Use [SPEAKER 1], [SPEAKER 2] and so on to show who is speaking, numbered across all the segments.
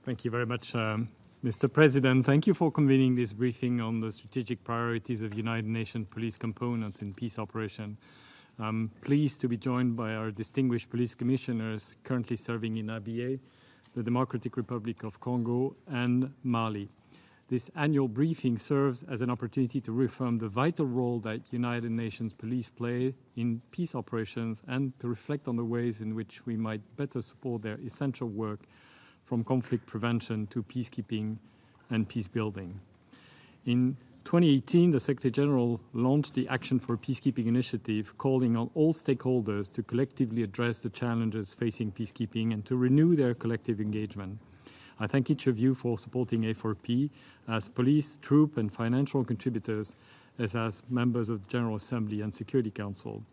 [SPEAKER 1] Thank you very much, Mr. President. Thank you for convening this briefing on the strategic priorities of United Nations police components in peace operation. I'm pleased to be joined by our distinguished police commissioners currently serving in ABA, the Democratic Republic of Congo, and Mali. This annual briefing serves as an opportunity to reaffirm the vital role that United Nations police play in peace operations and to reflect on the ways in which we might better support their essential work from conflict prevention to peacekeeping and peace building. In 2018, the Secretary General launched the Action for Peacekeeping initiative, calling on all stakeholders to collectively address the challenges facing peacekeeping and to renew their collective engagement. I thank each of you for supporting A4P as police, troop, and financial contributors, as members of the General Assembly and Security Council.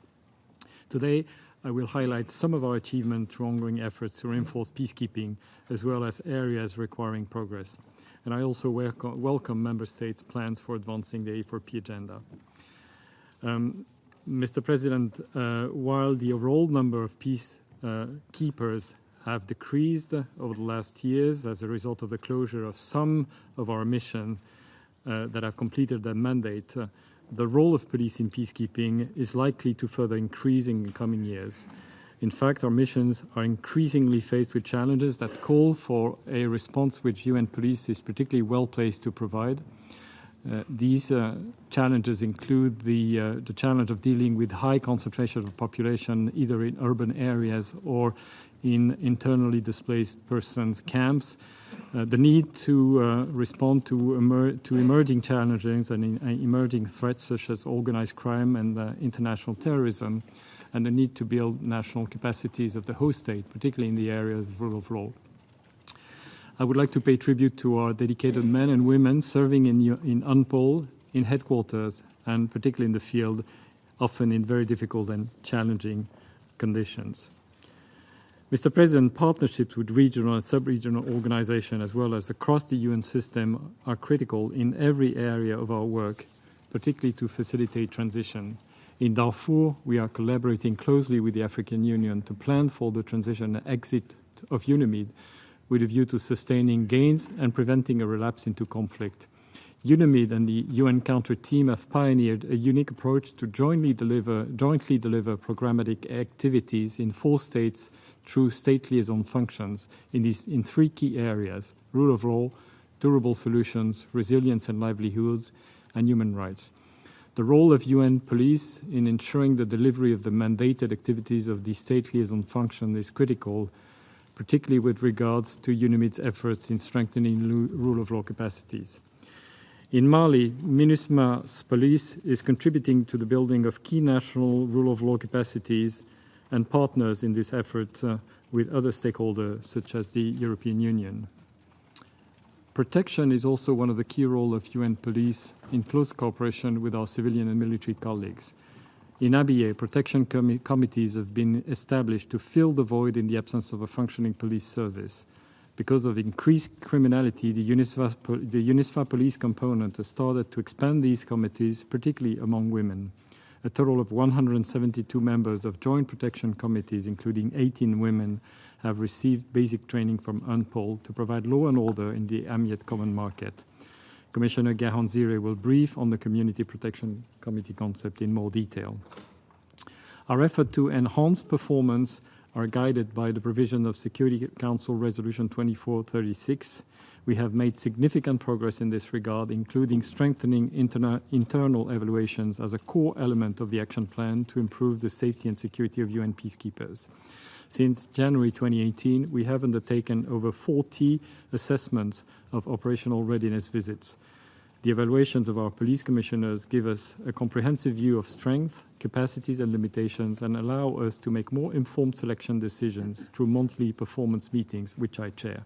[SPEAKER 1] Today, I will highlight some of our achievements through ongoing efforts to reinforce peacekeeping, as well as areas requiring progress. And I also welcome Member States' plans for advancing the A4P agenda. Mr. President, while the overall number of peacekeepers have decreased over the last years as a result of the closure of some of our missions that have completed their mandate, the role of police in peacekeeping is likely to further increase in the coming years. In fact, our missions are increasingly faced with challenges that call for a response which UN Police is particularly well placed to provide. These challenges include the challenge of dealing with high concentration of population, either in urban areas or in internally displaced persons camps, the need to respond to emerging challenges and emerging threats such as organized crime and international terrorism, and the need to build national capacities of the host state, particularly in the area of rule of law. I would like to pay tribute to our dedicated men and women serving in UNPOL, in headquarters, and particularly in the field, often in very difficult and challenging conditions. Mr. President, partnerships with regional and sub-regional organizations as well as across the UN system are critical in every area of our work, particularly to facilitate transition. In Darfur, we are collaborating closely with the African Union to plan for the transition and exit of UNAMID with a view to sustaining gains and preventing a relapse into conflict. UNAMID and the UN counter team have pioneered a unique approach to jointly deliver programmatic activities in 4 states through state liaison functions in 3 key areas: rule of law, durable solutions, resilience and livelihoods, and human rights. The role of UN police in ensuring the delivery of the mandated activities of the state liaison function is critical, particularly with regards to UNAMID's efforts in strengthening rule of law capacities. In Mali, MINUSMA's police is contributing to the building of key national rule of law capacities and partners in this effort with other stakeholders, such as the European Union. Protection is also one of the key roles of UN police in close cooperation with our civilian and military colleagues. In ABA, protection committees have been established to fill the void in the absence of a functioning police service. Because of increased criminality, the UNISFA police component has started to expand these committees, particularly among women. A total of 172 members of joint protection committees, including 18 women, have received basic training from UNPOL to provide law and order in the Amiet Common Market. Commissioner Gahanzire will brief on the Community Protection Committee concept in more detail. Our effort to enhance performance are guided by the provision of Security Council Resolution 2436. We have made significant progress in this regard, including strengthening internal evaluations as a core element of the action plan to improve the safety and security of UN peacekeepers. Since January 2018, we have undertaken over 40 assessments of operational readiness visits. The evaluations of our police commissioners give us a comprehensive view of strength, capacities and limitations, and allow us to make more informed selection decisions through monthly performance meetings, which I chair.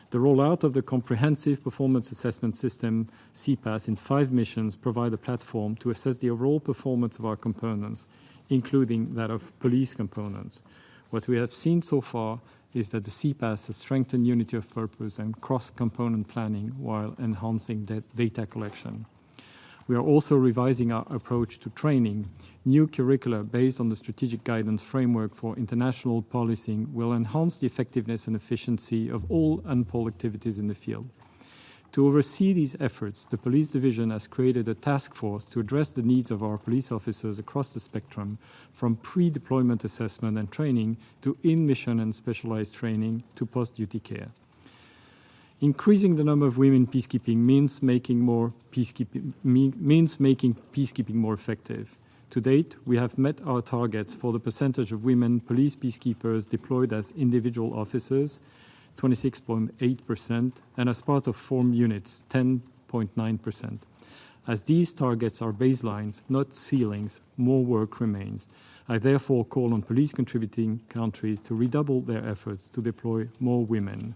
[SPEAKER 1] The rollout of the Comprehensive Performance Assessment System, CPAS, in 5 missions provide a platform to assess the overall performance of our components, including that of police components. What we have seen so far is that the CPAS has strengthened unity of purpose and cross-component planning while enhancing data collection. We are also revising our approach to training. New curricula based on the strategic guidance framework for international policing will enhance the effectiveness and efficiency of all UNPOL activities in the field. To oversee these efforts, the Police Division has created a task force to address the needs of our police officers across the spectrum, from pre-deployment assessment and training to in-mission and specialized training to post-duty care. Increasing the number of women in peacekeeping means making peacekeeping more effective. To date, we have met our targets for the percentage of women police peacekeepers deployed as individual officers, 26.8%, and as part of formed units, 10.9%. As these targets are baselines, not ceilings, more work remains. I therefore call on police contributing countries to redouble their efforts to deploy more women.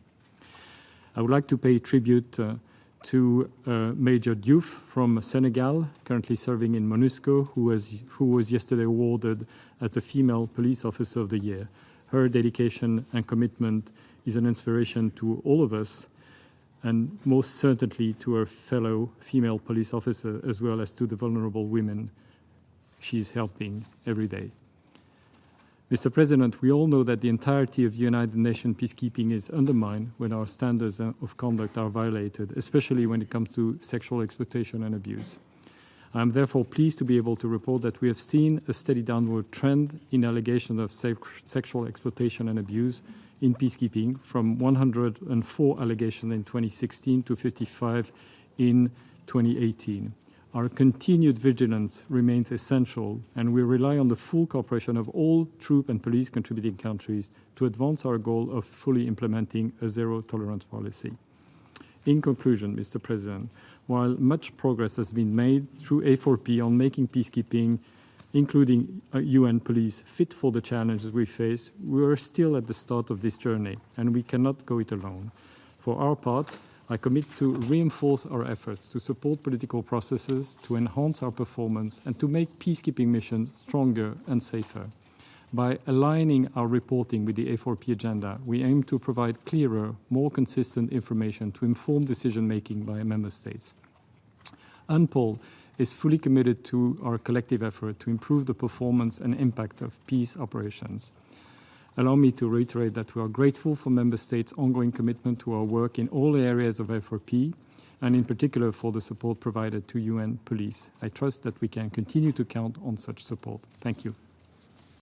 [SPEAKER 1] I would like to pay tribute to Major Diouf from Senegal, currently serving in MONUSCO, who was yesterday awarded as the Female Police Officer of the Year. Her dedication and commitment is an inspiration to all of us, and most certainly to her fellow female police officer, as well as to the vulnerable women she's helping every day. Mr. President, we all know that the entirety of United Nations peacekeeping is undermined when our standards of conduct are violated, especially when it comes to sexual exploitation and abuse. I am therefore pleased to be able to report that we have seen a steady downward trend in allegations of sexual exploitation and abuse in peacekeeping, from 104 allegations in 2016 to 55 in 2018. Our continued vigilance remains essential, and we rely on the full cooperation of all troop and police contributing countries to advance our goal of fully implementing a zero-tolerance policy. In conclusion, Mr. President, while much progress has been made through A4P on making peacekeeping, including UN police, fit for the challenges we face, we are still at the start of this journey, and we cannot go it alone. For our part, I commit to reinforce our efforts to support political processes, to enhance our performance, and to make peacekeeping missions stronger and safer. By aligning our reporting with the A4P agenda, we aim to provide clearer, more consistent information to inform decision-making by member states. UNPOL is fully committed to our collective effort to improve the performance and impact of peace operations. Allow me to reiterate that we are grateful for member states' ongoing commitment to our work in all areas of A4P, and in particular for the support provided to UN police. I trust that we can continue to count on such support. Thank you.